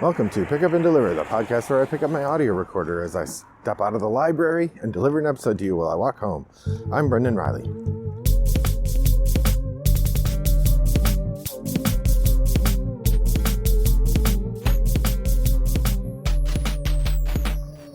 Welcome to Pick Up and Deliver, the podcast where I pick up my audio recorder as I step out of the library and deliver an episode to you while I walk home. I'm Brendan Riley.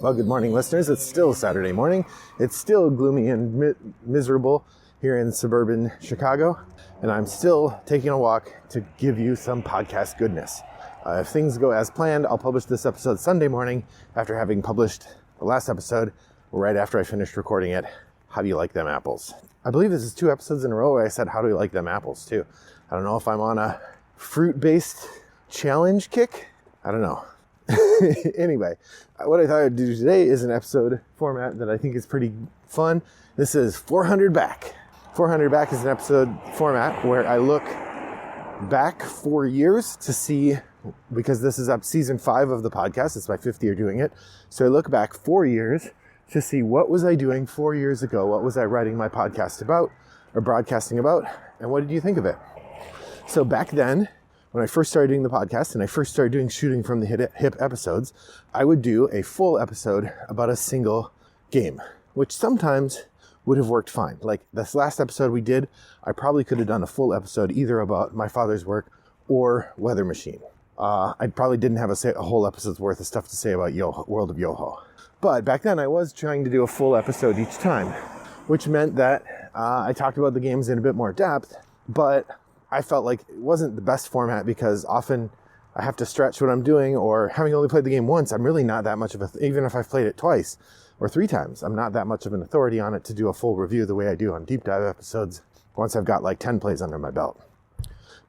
Well, good morning, listeners. It's still Saturday morning. It's still gloomy and miserable here in suburban Chicago, and I'm still taking a walk to give you some podcast goodness. If things go as planned, I'll publish this episode Sunday morning after having published the last episode right after I finished recording it. How do you like them apples? I believe this is 2 episodes in a row where I said, how do you like them apples too? I don't know if I'm on a fruit-based challenge kick. I don't know. Anyway, what I thought I'd do today is an episode format that I think is pretty fun. This is 400 Back. 400 Back is an episode format where I look back 4 years to see, because this is up season 5 of the podcast. It's my 5th year doing it. So I look back 4 years to see what was I doing 4 years ago? What was I writing my podcast about or broadcasting about? And what did you think of it? So back then, when I first started doing the podcast and I first started doing shooting from the hip episodes, I would do a full episode about a single game, which sometimes would have worked fine. Like this last episode we did, I probably could have done a full episode either about my father's work or Weather Machine. I probably didn't have a whole episode's worth of stuff to say about World of Yoho. But back then I was trying to do a full episode each time, which meant that I talked about the games in a bit more depth, but I felt like it wasn't the best format because often I have to stretch what I'm doing, or having only played the game once, I'm really not that much of even if I've played it twice or 3 times, I'm not that much of an authority on it to do a full review the way I do on deep dive episodes once I've got like 10 plays under my belt.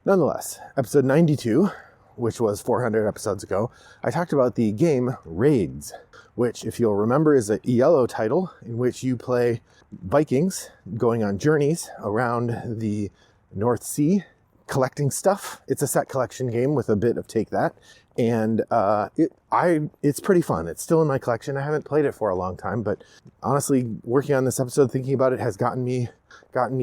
Nonetheless, episode 92, which was 400 episodes ago, I talked about the game Raids, which, if you'll remember, is a ELO title in which you play Vikings going on journeys around the North Sea, collecting stuff. It's a set collection game with a bit of Take That, and it's pretty fun. It's still in my collection. I haven't played it for a long time, but honestly, working on this episode, thinking about it, has gotten me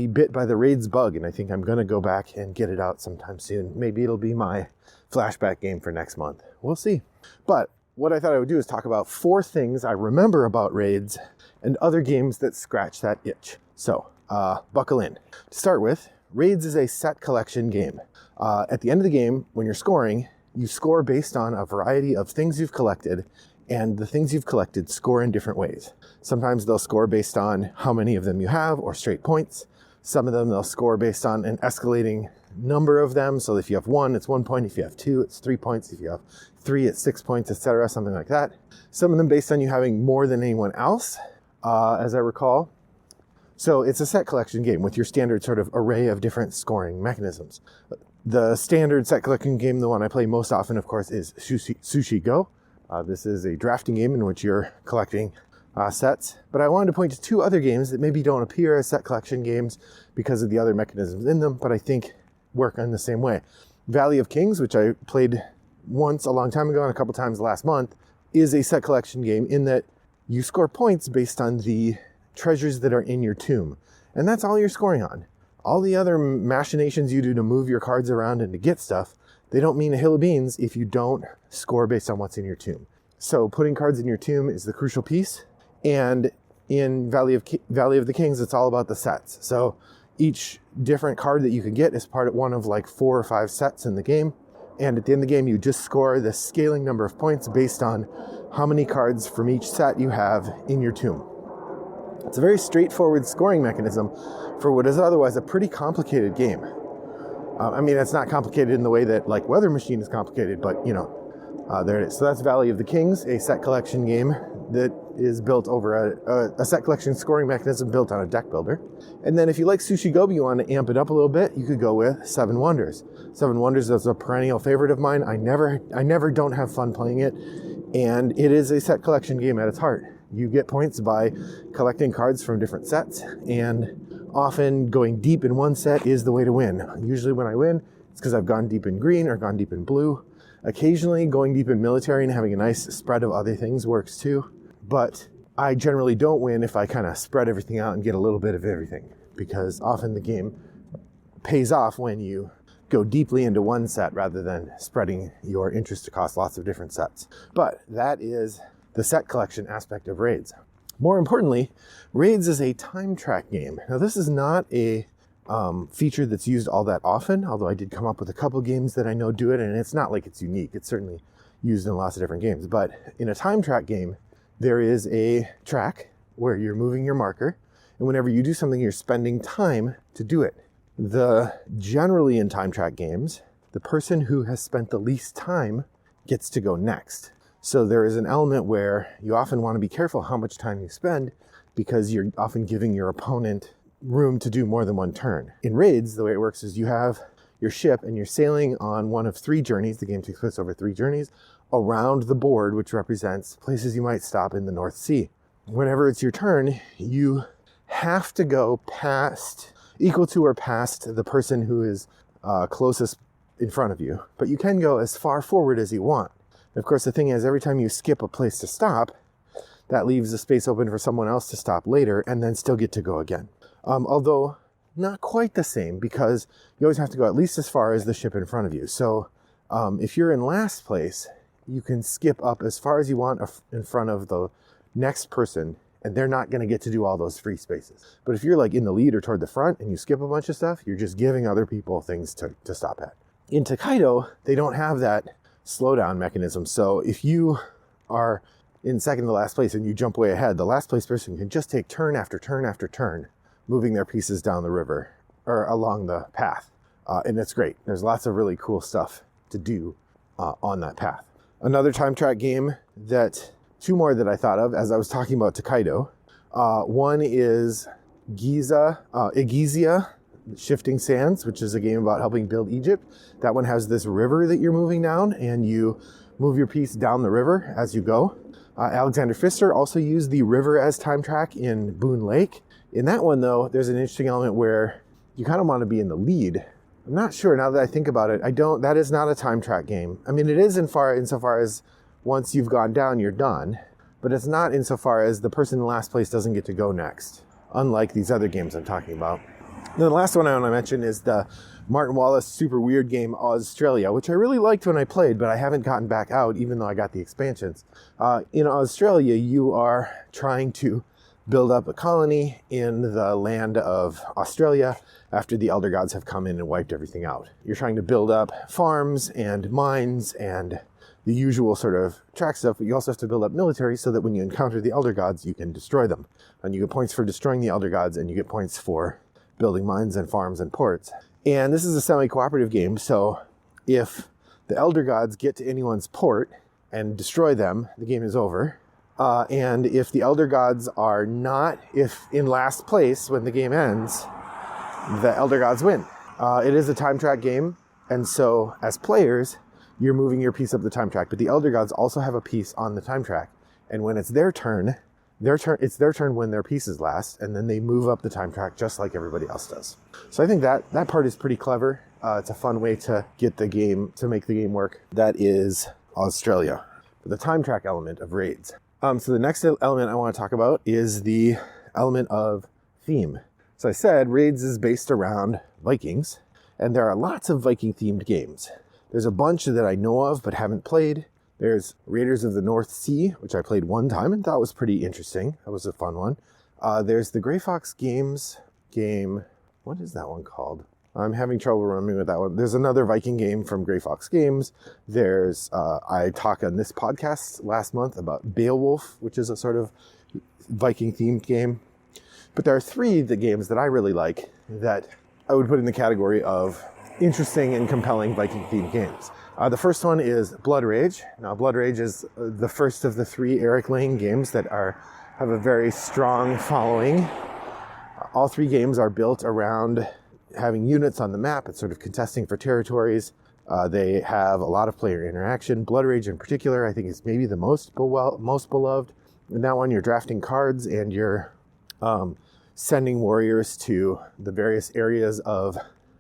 bit by the Raids bug, and I think I'm gonna go back and get it out sometime soon. Maybe it'll be my flashback game for next month. We'll see. But what I thought I would do is talk about 4 things I remember about Raids and other games that scratch that itch. So buckle in. To start with, Raids is a set collection game. At the end of the game, when you're scoring, you score based on a variety of things you've collected, and the things you've collected score in different ways. Sometimes they'll score based on how many of them you have or straight points. Some of them they'll score based on an escalating number of them. So if you have 1, it's 1 point. If you have 2, it's 3 points. If you have 3, it's 6 points, etc., something like that. Some of them based on you having more than anyone else, as I recall. So it's a set collection game with your standard sort of array of different scoring mechanisms. The standard set collection game, the one I play most often, of course, is Sushi Go. This is a drafting game in which you're collecting sets. But I wanted to point to 2 other games that maybe don't appear as set collection games because of the other mechanisms in them, but I think work in the same way. Valley of Kings, which I played once a long time ago and a couple times last month, is a set collection game in that you score points based on the treasures that are in your tomb. And that's all you're scoring on. All the other machinations you do to move your cards around and to get stuff, they don't mean a hill of beans if you don't score based on what's in your tomb. So putting cards in your tomb is the crucial piece. And in Valley of the Kings, it's all about the sets. So each different card that you can get is part of one of like 4 or 5 sets in the game. And at the end of the game, you just score the scaling number of points based on how many cards from each set you have in your tomb. It's a very straightforward scoring mechanism for what is otherwise a pretty complicated game. I mean, it's not complicated in the way that like Weather Machine is complicated, but there it is. So that's Valley of the Kings, a set collection game that is built over a set collection scoring mechanism built on a deck builder. And then if you like Sushi Go, but you want to amp it up a little bit, you could go with Seven Wonders. Seven Wonders is a perennial favorite of mine. I never don't have fun playing it, and it is a set collection game at its heart. You get points by collecting cards from different sets, and often going deep in one set is the way to win. Usually when I win, it's because I've gone deep in green or gone deep in blue. Occasionally going deep in military and having a nice spread of other things works too. But I generally don't win if I kind of spread everything out and get a little bit of everything, because often the game pays off when you go deeply into one set rather than spreading your interest across lots of different sets. But that is the set collection aspect of Raids. More importantly, Raids is a time track game. Now, this is not a feature that's used all that often, although I did come up with a couple games that I know do it, and it's not like it's unique. It's certainly used in lots of different games. But in a time track game, there is a track where you're moving your marker, and whenever you do something, you're spending time to do it. Generally in time track games, the person who has spent the least time gets to go next. So there is an element where you often want to be careful how much time you spend, because you're often giving your opponent room to do more than one turn. In Raids, the way it works is you have your ship and you're sailing on one of 3 journeys. The game takes place over 3 journeys around the board, which represents places you might stop in the North Sea. Whenever it's your turn, you have to go equal to or past the person who is closest in front of you, but you can go as far forward as you want. And of course, the thing is, every time you skip a place to stop, that leaves a space open for someone else to stop later and then still get to go again. Although not quite the same, because you always have to go at least as far as the ship in front of you. So if you're in last place, you can skip up as far as you want in front of the next person, and they're not going to get to do all those free spaces. But if you're like in the lead or toward the front and you skip a bunch of stuff, you're just giving other people things to stop at. In Tokaido, they don't have that slowdown mechanism. So if you are in second to last place and you jump way ahead, the last place person can just take turn after turn after turn, moving their pieces down the river or along the path. And it's great. There's lots of really cool stuff to do on that path. Another time track game two more that I thought of as I was talking about Tokaido. One is Egizia, Shifting Sands, which is a game about helping build Egypt. That one has this river that you're moving down, and you move your piece down the river as you go. Alexander Pfister also used the river as time track in Boone Lake. In that one, though, there's an interesting element where you kind of want to be in the lead. I'm not sure, now that I think about it, that is not a time track game. I mean, it is insofar as once you've gone down, you're done, but it's not insofar as the person in last place doesn't get to go next, unlike these other games I'm talking about. And the last one I want to mention is the Martin Wallace super weird game Australia, which I really liked when I played, but I haven't gotten back out, even though I got the expansions. In Australia, you are trying to build up a colony in the land of Australia after the Elder Gods have come in and wiped everything out. You're trying to build up farms and mines and the usual sort of track stuff, but you also have to build up military so that when you encounter the Elder Gods, you can destroy them. And you get points for destroying the Elder Gods, and you get points for building mines and farms and ports. And this is a semi-cooperative game, so if the Elder Gods get to anyone's port and destroy them, the game is over. And if the Elder Gods are not in last place when the game ends, the Elder Gods win. It is a time track game, and so as players, you're moving your piece up the time track, but the Elder Gods also have a piece on the time track. And when it's their turn it's their turn when their piece is last, and then they move up the time track just like everybody else does. So I think that part is pretty clever. It's a fun way to make the game work. That is Australia, for the time track element of Raids. So the next element I want to talk about is the element of theme. So I said Raids is based around Vikings, and there are lots of Viking themed games. There's a bunch that I know of but haven't played. There's Raiders of the North Sea, which I played one time and thought was pretty interesting. That was a fun one. There's the Grey Fox Games game. What is that one called? I'm having trouble remembering what that one. There's another Viking game from Grey Fox Games. There's, I talked on this podcast last month about Beowulf, which is a sort of Viking themed game. But there are 3 games that I really like that I would put in the category of interesting and compelling Viking themed games. The first one is Blood Rage. Now, Blood Rage is the first of the 3 Eric Lane games that have a very strong following. All 3 games are built around having units on the map and sort of contesting for territories. They have a lot of player interaction. Blood Rage in particular, I think, is maybe the most beloved. In that one, you're drafting cards and you're sending warriors to the various areas of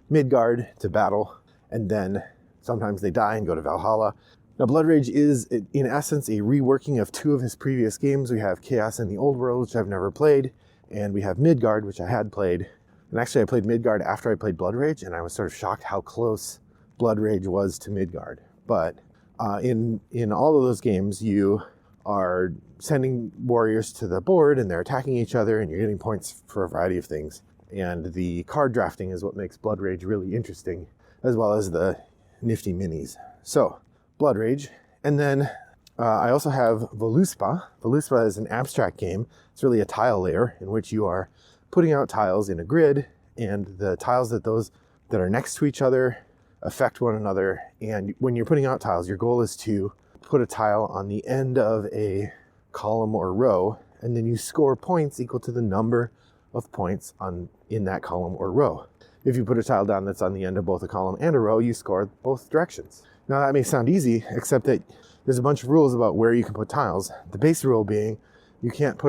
Midgard to battle, and then sometimes they die and go to Valhalla. Now, Blood Rage is, in essence, a reworking of 2 of his previous games. We have Chaos in the Old World, which I've never played, and we have Midgard, which I had played. And actually I played Midgard after I played Blood Rage, and I was sort of shocked how close Blood Rage was to Midgard. But in all of those games, you are sending warriors to the board and they're attacking each other and you're getting points for a variety of things. And the card drafting is what makes Blood Rage really interesting, as well as the nifty minis. So, Blood Rage. And then I also have Voluspa. Voluspa is an abstract game. It's really a tile layer in which you are putting out tiles in a grid, and the tiles that are next to each other affect one another. And when you're putting out tiles, your goal is to put a tile on the end of a column or row, and then you score points equal to the number of points in that column or row. If you put a tile down that's on the end of both a column and a row, you score both directions. Now that may sound easy, except that there's a bunch of rules about where you can put tiles. The base rule being you can't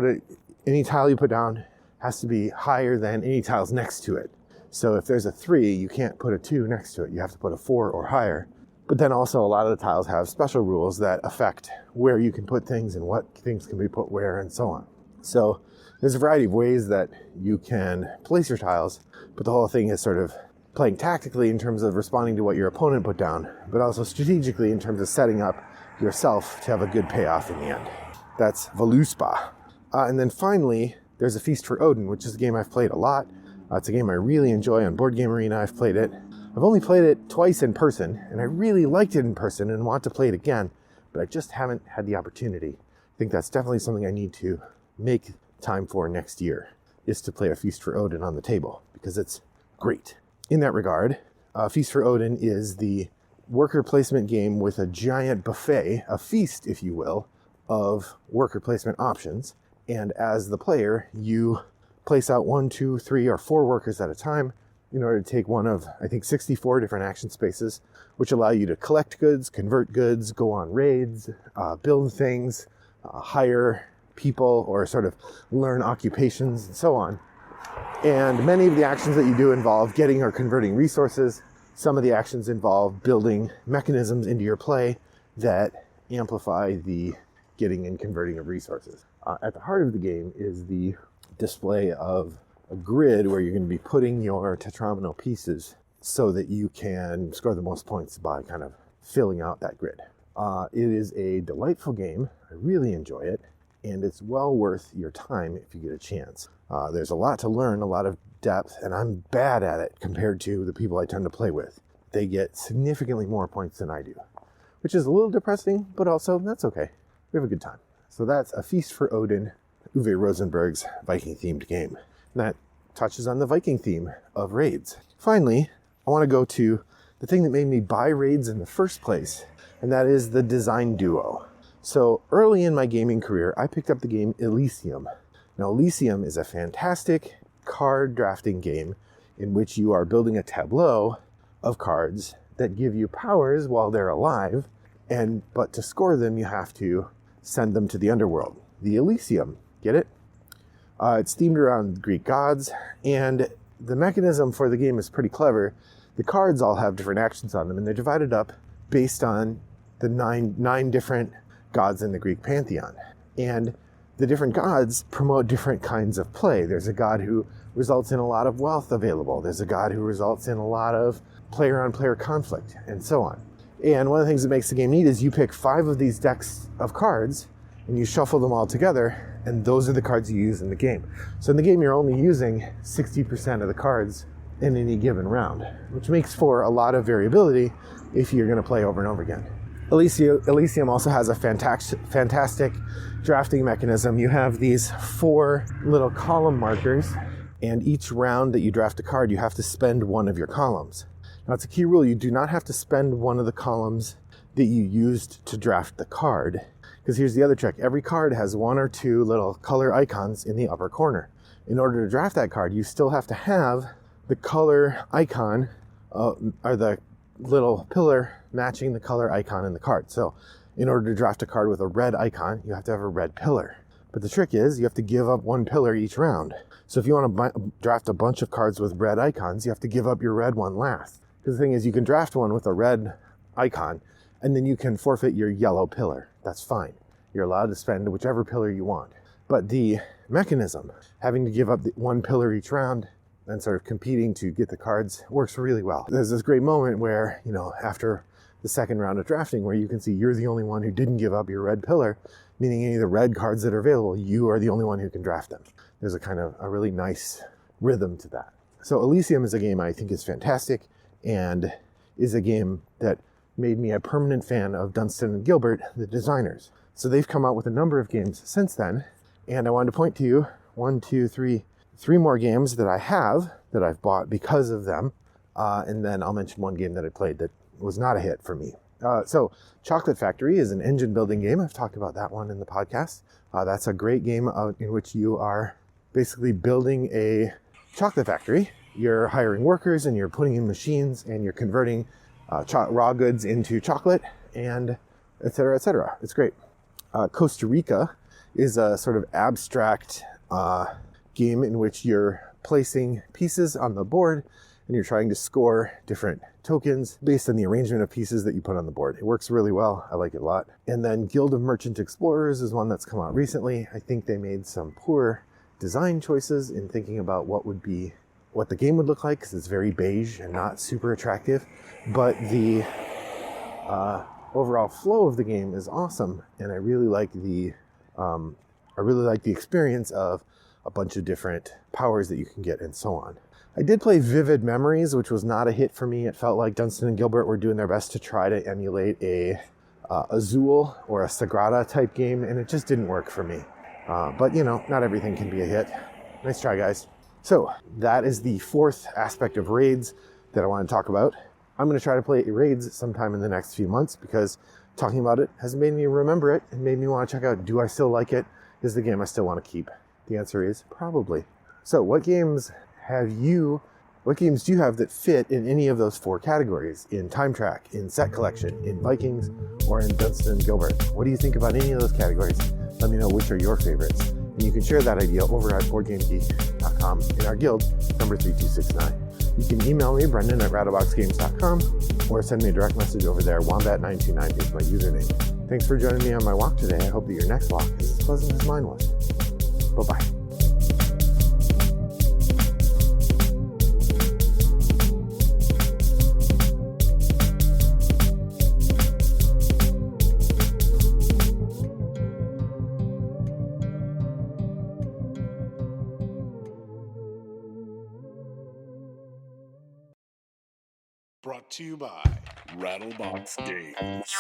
any tile you put down has to be higher than any tiles next to it. So if there's a 3, you can't put a 2 next to it. You have to put a 4 or higher. But then also a lot of the tiles have special rules that affect where you can put things and what things can be put where and so on. So there's a variety of ways that you can place your tiles, but the whole thing is sort of playing tactically in terms of responding to what your opponent put down, but also strategically in terms of setting up yourself to have a good payoff in the end. That's Voluspa. And then finally, there's A Feast for Odin, which is a game I've played a lot. It's a game I really enjoy on Board Game Arena. I've played it. I've only played it twice in person, and I really liked it in person and want to play it again, but I just haven't had the opportunity. I think that's definitely something I need to make time for next year, is to play A Feast for Odin on the table, because it's great. In that regard, Feast for Odin is the worker placement game with a giant buffet, a feast, if you will, of worker placement options. And as the player, you place out 1, 2, 3, or 4 workers at a time in order to take one of, I think, 64 different action spaces, which allow you to collect goods, convert goods, go on raids, build things, hire people, or sort of learn occupations, and so on. And many of the actions that you do involve getting or converting resources. Some of the actions involve building mechanisms into your play that amplify the getting and converting of resources. At the heart of the game is the display of a grid where you're going to be putting your tetromino pieces so that you can score the most points by kind of filling out that grid. It is a delightful game. I really enjoy it, and it's well worth your time if you get a chance. There's a lot to learn, a lot of depth, and I'm bad at it compared to the people I tend to play with. They get significantly more points than I do, which is a little depressing, but also that's okay. We have a good time. So that's A Feast for Odin, Uwe Rosenberg's Viking-themed game. And that touches on the Viking theme of raids. Finally, I want to go to the thing that made me buy raids in the first place, and that is the design duo. So early in my gaming career, I picked up the game Elysium. Now, Elysium is a fantastic card drafting game in which you are building a tableau of cards that give you powers while they're alive, but to score them, you have to send them to the underworld. The Elysium, get it? It's themed around Greek gods, and the mechanism for the game is pretty clever. The cards all have different actions on them, and they're divided up based on the nine different gods in the Greek pantheon. And the different gods promote different kinds of play. There's a god who results in a lot of wealth available. There's a god who results in a lot of player-on-player conflict, and so on. And one of the things that makes the game neat is you pick 5 of these decks of cards, and you shuffle them all together, and those are the cards you use in the game. So in the game, you're only using 60% of the cards in any given round, which makes for a lot of variability if you're going to play over and over again. Elysium also has a fantastic drafting mechanism. You have these 4 little column markers, and each round that you draft a card, you have to spend one of your columns. Now, it's a key rule. You do not have to spend one of the columns that you used to draft the card, because here's the other trick. Every card has 1 or 2 little color icons in the upper corner. In order to draft that card, you still have to have the color icon, or the little pillar matching the color icon in the card. So in order to draft a card with a red icon, you have to have a red pillar. But the trick is you have to give up 1 pillar each round. So if you want to draft a bunch of cards with red icons, you have to give up your red one last. Because the thing is, you can draft one with a red icon, and then you can forfeit your yellow pillar. That's fine. You're allowed to spend whichever pillar you want. But the mechanism, having to give up 1 pillar each round, and sort of competing to get the cards works really well. There's this great moment where, after the second round of drafting, where you can see you're the only one who didn't give up your red pillar, meaning any of the red cards that are available, you are the only one who can draft them. There's a kind of a really nice rhythm to that. So Elysium is a game I think is fantastic, and is a game that made me a permanent fan of Dunstan and Gilbert, the designers. So they've come out with a number of games since then, and I wanted to point to you three more games that I have that I've bought because of them, and then I'll mention one game that I played that was not a hit for me. So Chocolate Factory is an engine building game. I've talked about that one in the podcast. That's a great game in which you are basically building a chocolate factory. You're hiring workers and you're putting in machines and you're converting raw goods into chocolate, and et cetera, et cetera. It's great. Costa Rica is a sort of abstract game in which you're placing pieces on the board and you're trying to score different tokens based on the arrangement of pieces that you put on the board. It works really well. I like it a lot. And then Guild of Merchant Explorers is one that's come out recently. I think they made some poor design choices in thinking about what the game would look like, because it's very beige and not super attractive. But the overall flow of the game is awesome, and I really like the experience of a bunch of different powers that you can get and so on. I did play Vivid Memories, which was not a hit for me. It felt like Dunstan and Gilbert were doing their best to try to emulate a Azul or a Sagrada type game, and it just didn't work for me. But not everything can be a hit. Nice try, guys. So that is the fourth aspect of raids that I want to talk about. I'm going to try to play raids sometime in the next few months, because talking about it has made me remember it and made me want to check out, do I still like it? Is the game I still want to keep? The answer is probably. So what games do you have that fit in any of those four categories? In Time Track, in Set Collection, in Vikings, or in Dunstan and Gilbert? What do you think about any of those categories? Let me know which are your favorites. And you can share that idea over at BoardGameGeek.com in our guild, number 3269. You can email me, Brendan@rattleboxgames.com, or send me a direct message over there. Wombat929 is my username. Thanks for joining me on my walk today. I hope that your next walk is as pleasant as mine was. Bye-bye. Brought to you by Rattlebox Games.